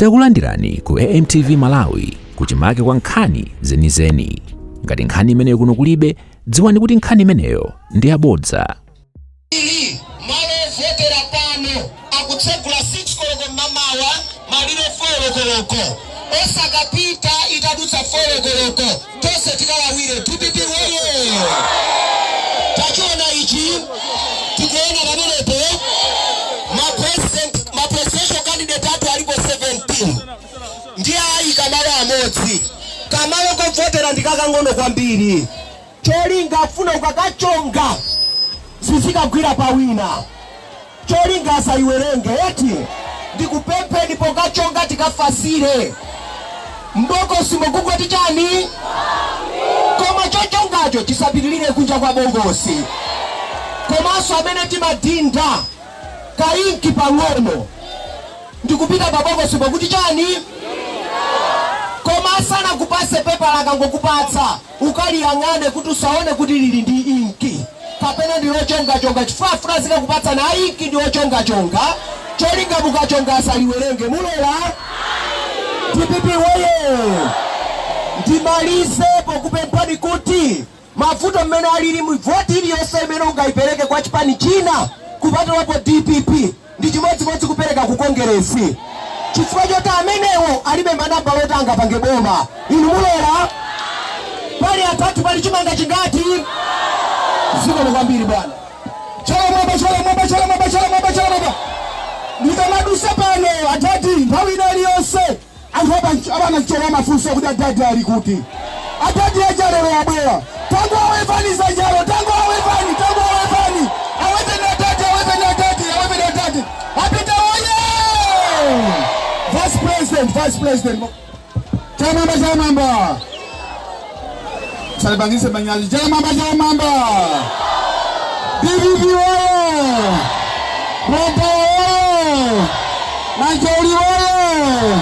Takulandirani ku AMTV Malawi kuchimake kwa nkhani zenizeni. Ngati nkhani imeneyo kuno kulibe, dziwani kuti nkhani imeneyo ndi yabodza. Malo votera pano akutsegula 6 koloko mamawa malire 4 koloko. Osakapita itadutsa 4 koloko. Tose tikawawire tupipi woye. Tachiona ichi tikuona pamenepo ma presidential candidate atu alipo 17. Ndiye ayi kamalo amodzi. Kamalo kovotera ndikakangono kwambiri. Cholinga afuna ukakachonga sizikagwira pawina. Cholinga asaiwerenge eti ndikupemphe ndipo kachonga tikafasire. Mboko simokugwati chani? Koma chochongacho chisapitilire kunja kwa bongosi. Komanso amene timadinda kainki pang'ono ndikupita pabongosi pokuti chani? Koma sana kupase pepa lakangokupatsa ukaliyang'ane kuti usaone kuti lili ndi inki kapena ndilo chonga chifafuna zika kupatsa na inki ndiwo chonga cholinga mukachonga asaliwerenge mulola. Tipipi woye ndimalize pokupemphani kuti mavuto mmene alili mvoti iliyonse imene ungayipereke kwa chipani china kupatulapo DPP ndi chimodzimodzi kupereka ku kongeresi. Chifukwa choti amenewo alibe manamba loti angapange boma. Inu mulola? Pali atatu pali chimanga chingati? Ziko kwambiri bwana. Chala mwaba. Ndikamadusa pano atati nthawi iliyonse anthu abana kuchera mafunso kuti atati ali kuti. Atati ajalero yabwera. Tangu awevani zanjalo, tangu awevani. Aweve na atati. Apita oye! Vice President. Chamamba. Salibangise banyazi. Chamamba. DPP oye! Roto oye! Nacholi oye!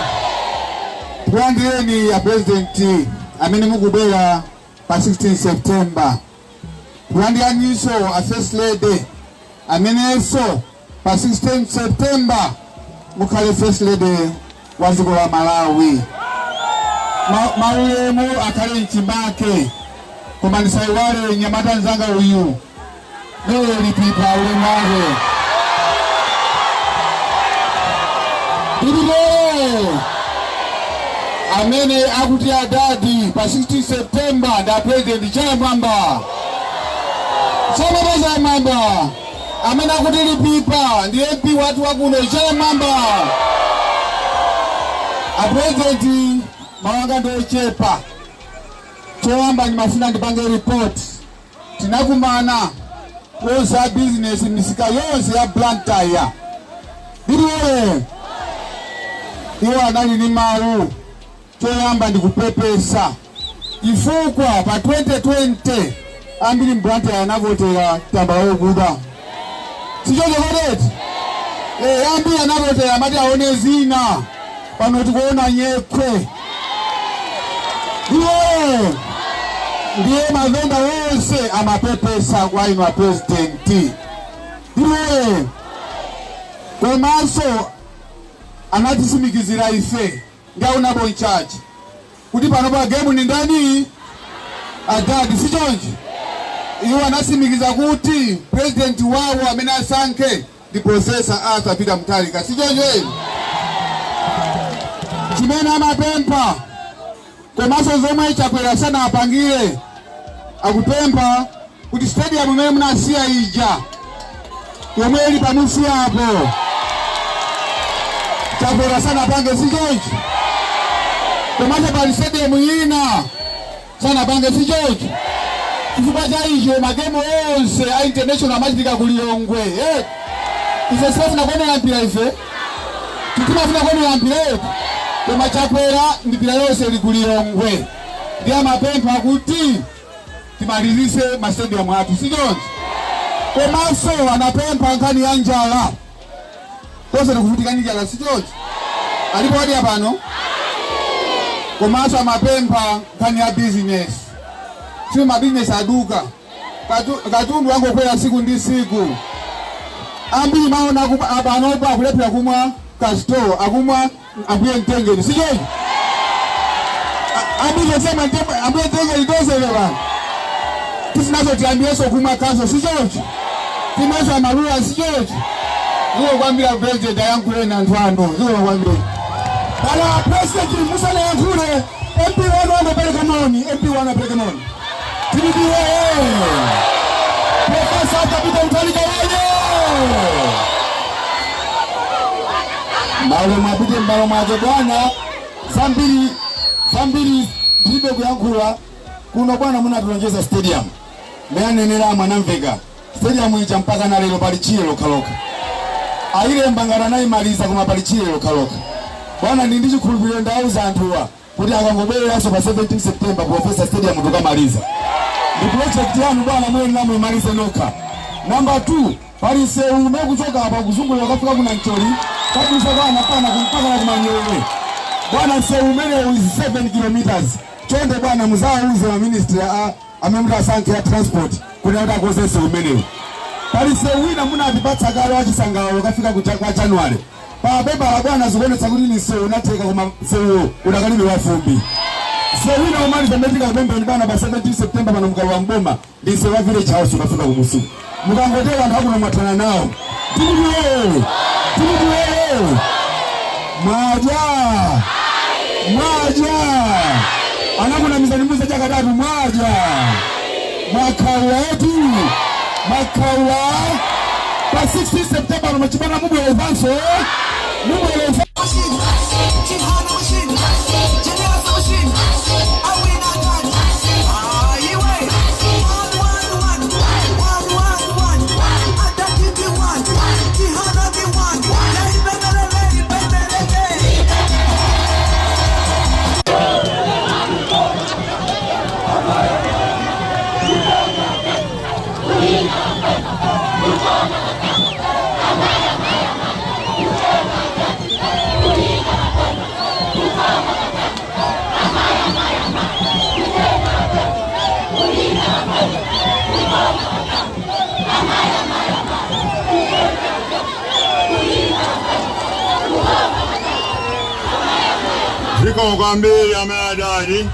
Tuandieni ya President amene mukubwera pa 16 September. Tuandianiso a First Lady amenenso pa 16 September mukhale First Lady wa dziko la Malawi. Maulemu akhale mchimbake koma ndisaiwale nyamata nzanga uyu Mary Pipa ulemake. Ndibile amene akuti adadi pa 16 September nda President Chamamba. Chamamba amene akuti Lipipa ndi MP watu wakuno Chamamba. A President mawanga ndochepa. Choyamba ndimafuna ndipange report. Tinakumana oza business misika yonse ya Blantyre. Ndiwe iwo anali ni mawu. Choyamba ndikupepesa. Ifukwa pa 2020 ambiri Blantyre anavotera tambala okuda. Sichoje kodeti? Ambiri anavotera amati aone zina. Pano tikuona nyekwe. Ndiye mazenda wonse amapepesa kwa inu wa President. Ndiye komanso anatisimikizira ife nga unabo in charge kuti pano pa game ni ndani adadi sichonje. Iwo anasimikiza kuti President wawo amene asanke ndi Professor Arthur Peter Mutharika sichonje. Chimene amapempha komanso zomwe chakwera sana apangire akupempha kuti stadium imene munasiya ija yomwe ili pamusi apo chakwera sana apange sichonje. Komanso pali stadium ina sana apange sichonje. Chifukwa cha icho magemu onse a international amachitika ku Lilongwe. Ife sifuna kuonera mpira ife. Titimafuna kuonera mpira yetu. Koma chakwera mpira yonse ili ku Lilongwe. Ndiye amapempha kuti timalizise ma stadium atu sichonje. Komanso anapempha nkhani ya njala. Kose ndikuvutika njala sichonje. Alipo hadi pano? Komanso amapempha nkhani ya business. Sima business aduka. Katundu wangu kwera siku ndi siku. Ambiri maona abanopa kulepera kumwa kasto akumwa abuye Ntengeni sije abuye sema abuye Ntengeni dozele bana kisinazo tiambieso kuma kanso sije timaza marua sije ndio kwambia president yangu leo na ntwando ndio kwambia bala president Musa na Yankure MP wanapeleka maoni TBD Profesa Kapita Mtalika waje mbalo maje bwana Zambili ndibe Yankura kuna bwana muna tulongeza stadium meane nela Mwanamvega stadium icha mpaka na lelo palichie lokaloka aile mbangana nayi maliza kuma palichie lokaloka bwana ndindichi kulubile ndau za antuwa kuti akangobele yaso pa 17 September Professor Stadium tukamaliza ndi project yanu bwana mwe namwe malize noka. Number 2 palise ume kuchoka hapa kuzungula wakafika kuna Ncholi kabisa bwana pana kumpaka na Manyewe bwana seumene is 7 kilometers chonde bwana mzao uze wa ministry amemda sanke ya transport kuna wata kose seumene palise uina muna atipata galo wachisangao wakafika kwa January pa beba bwana zugone sagulini seo unateka kuma seo unakalimi wafumbi seo wina umani zambetika ubembe bana ba 17 September bana mkalo wa Mboma ndise wa village house unafika kumusu mkangotewa ndaku na matana nao tibuwe maja anaku na mizanimuza jaka dadu maja makaula yetu makaula pa 16 September unachibana mubu ya Evanso Ziko kwa mbili ya madadi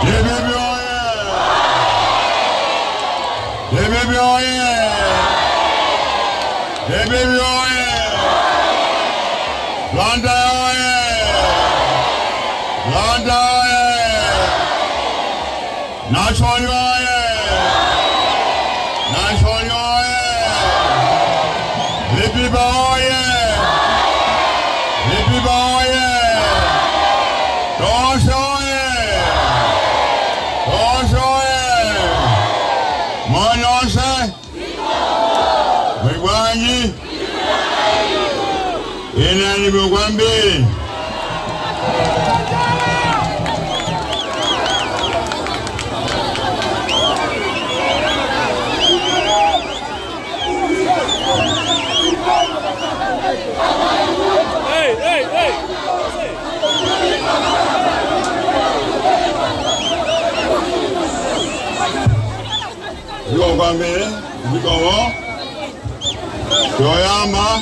Debebi oye Landa oye Nashoni oye Lipiba oye Monyose Mwigwanyi Inani Mugwambili Hey Ziko kwa mbele, ziko wo Yoyama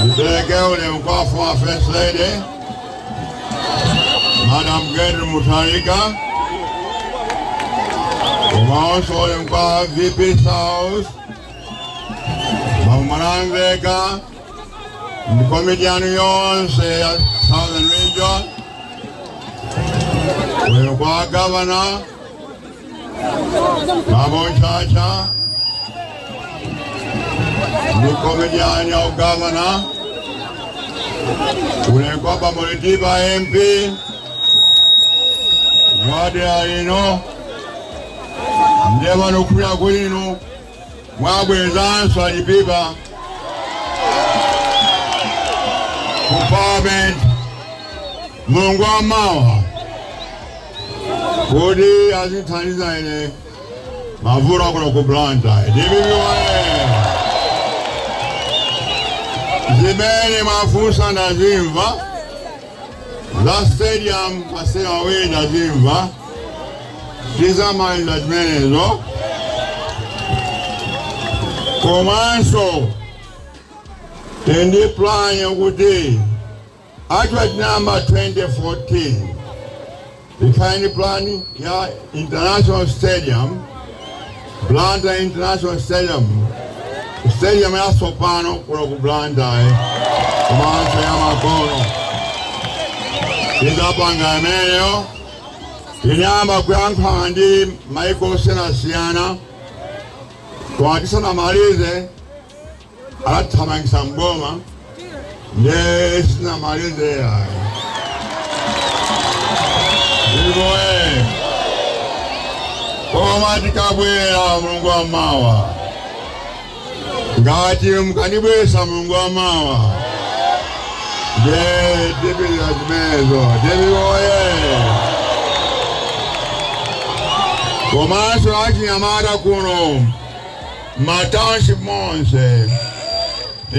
Niteke ule mkwafu wa First Lady Madam Gedru Mutarika Umaoso ule mkwafu VP South Mwanamvega Mkomedianu yonse ya Southern Region ule mkwafu Governor Mamo Chacha Mkomediani au Governor Unekwaba Mulitiba MP Mwade Alino Ndeba nukuya kulinu Mwabwe zansu alipiba Kuparment Mungu wa mawa Kodi azitaniza ile Mavura kuna kublanta Dibibi wae Zibeni mafusa na zimva La stadium Masema we na zimva Tizama ila jmenezo Komanso Tendi plan yokuti atwat number 2014 the kind plan ya International Stadium Blantyre International Stadium ya Sopano kuno ku Blantyre kumanso ya makono izapanga emeneyo inyamba kuyankha ndi maiko osiyanasiyana kwatisana malize alathamangisa mboma nde sinamalize yayi ndiboye koma tikabwera mulungu wa mawa ngati mkanibwesa mulungu wa mawa nde tibiriza zimenezo ndiboye komanso achinyamata kuno matanshi monse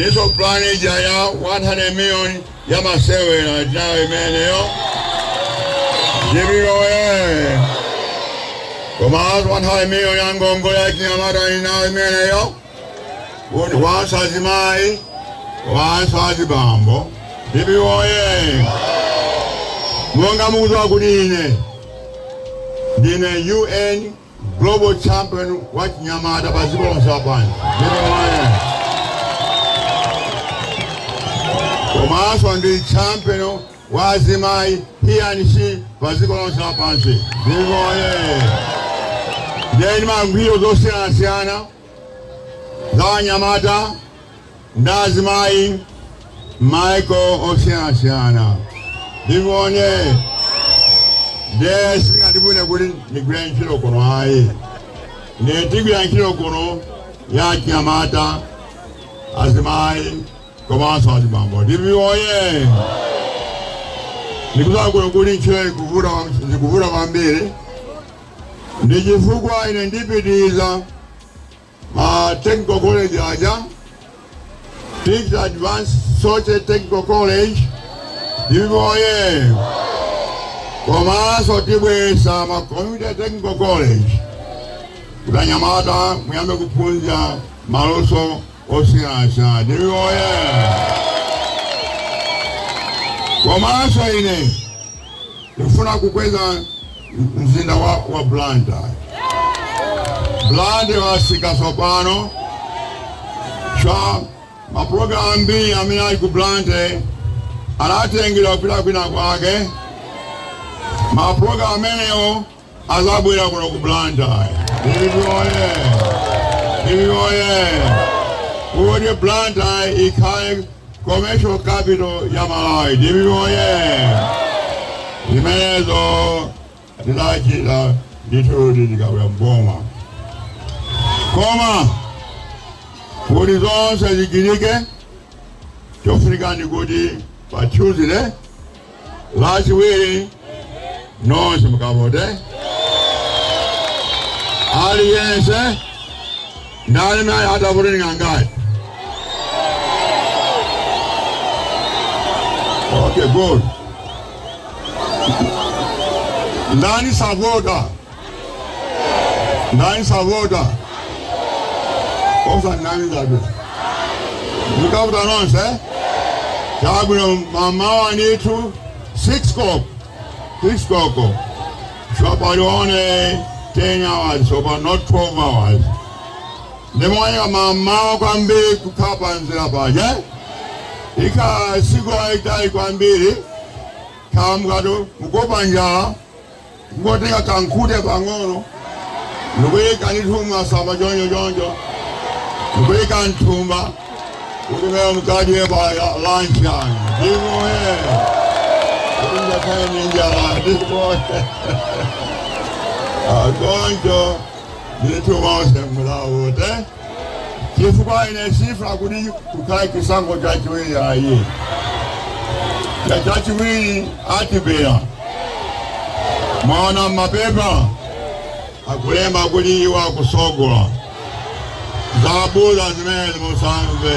iso plani jaya 100 million ya masewera nawe imeneyo ndibiroye komanso 100 million ya ngongo ya chinyamata nawe imeneyo wanso azimayi wanso azibambo ndibiroye monga mukuzwa kuti ndine UN Global Champion wa chinyamata paziko lonse lapansi komanso ndi champion wa azimayi hiyanisi paziko lonse lapansi ndeni mangwiro zosiyanasiyana za anyamata ndi azimayi maiko osiyanasiyana ndivone nde singandibune kuti ndigwira ntchito kuno ayi ndigwira ntchito kuno ya chinyamata azimayi komanso azibambo ndibiwoye ndikuza kuno kuti ntchito zikuvuta kwambiri ndichifukwa ine ndipitiriza technical college aja Fixed Advanced Social Technical College ndibiwoye komanso tibwesa ma Community Technical College kutanyamata muyambe kuphunzira maluso osiyanasiyana ndibiwoye komanso ine ndifuna kukweza mzinda wa Blantyre wasika sopano cha maprogramu ambiri amene ali ku Blantyre anatengera kupita kwina kwake maprogramu amenewo azabwera kuno ku Blantyre ndibiwoye kuti Blantyre ikhale commercial capital ya Malawi ndibiwoye zimenezo tidachita ndithuti tikabwera mboma koma kuti zonse zichitike chofunika ndikuti pa Tuesday lachiwiri nonse mukavote aliyense ndali naye atavote ngangati okay good ndani savota kosa nani zabe mukavote nonse chabwino mamawa nditu 6 koko shopalione 10 hours but not 12 hours ndimwanya mamawa kwambiri kukapa nzira paje ika siku aitali kwambiri kamukado mukopa njala mukoteka kankute pang'ono nukuyika nithumwa saba jonjo nukuyika nthumba kutimela mukadiwe pa lunch yangu ndimoye njala ndimoye agonjo ndithumaose mulawote chifukwa ine sifuna kuti kukhale chisankho chachiwiri ayi chachiwiri atibera mwaona mapepa akulemba kuti iwo akusogola zabuza zimene musamve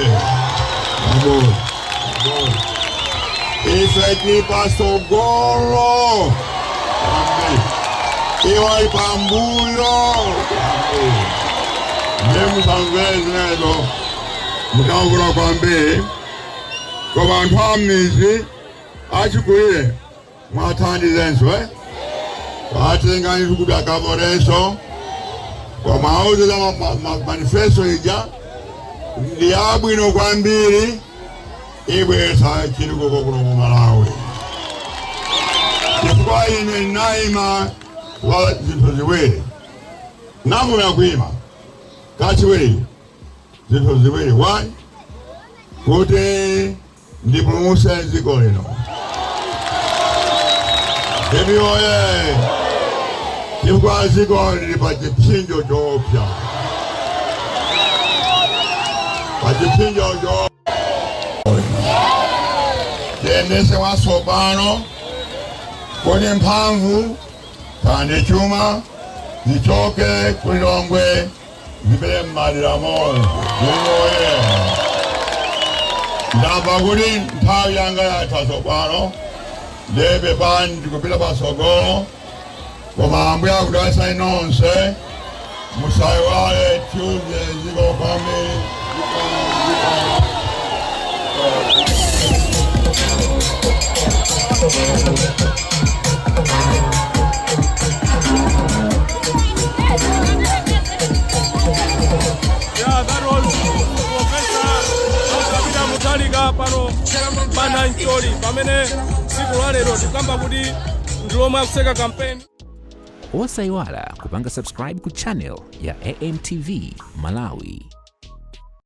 ife tipasogolo iwo ipambuyo ndimusamve zimenezo mukavula kwambiri kwa bantu amizi achikuye mwathandizenswe kwatenga ibikubya kaborenso kwa mauzo za manifesto ija ndiyabwino kwambiri ibwesa chiluko kuno mu Malawi chifukwa ine naima wa zinthu ziwiri namu yakwima kachiwiri zinthu ziwiri one kuti ndipulumutse dziko lino oye chifukwa dziko lili pa chipsinjo choopsa tiyendese watsopano kuti mphamvu kandi chuma zichoke kulilongwe zipite m'madera monse oye ndamva kuti nthawi yanga yatha tsopano ndebe pani ndikupita patsogolo koma Ambuye akudalitsa nonse musayiwale Tuesday ziko kwambiri. Yeah, that was Professor Kabila Mutharika pano pana Ncholi pamene siku la lero tikamba kuti ndilomwe akuseka campaign. Osayiwala kupanga subscribe ku channel ya AMTV Malawi.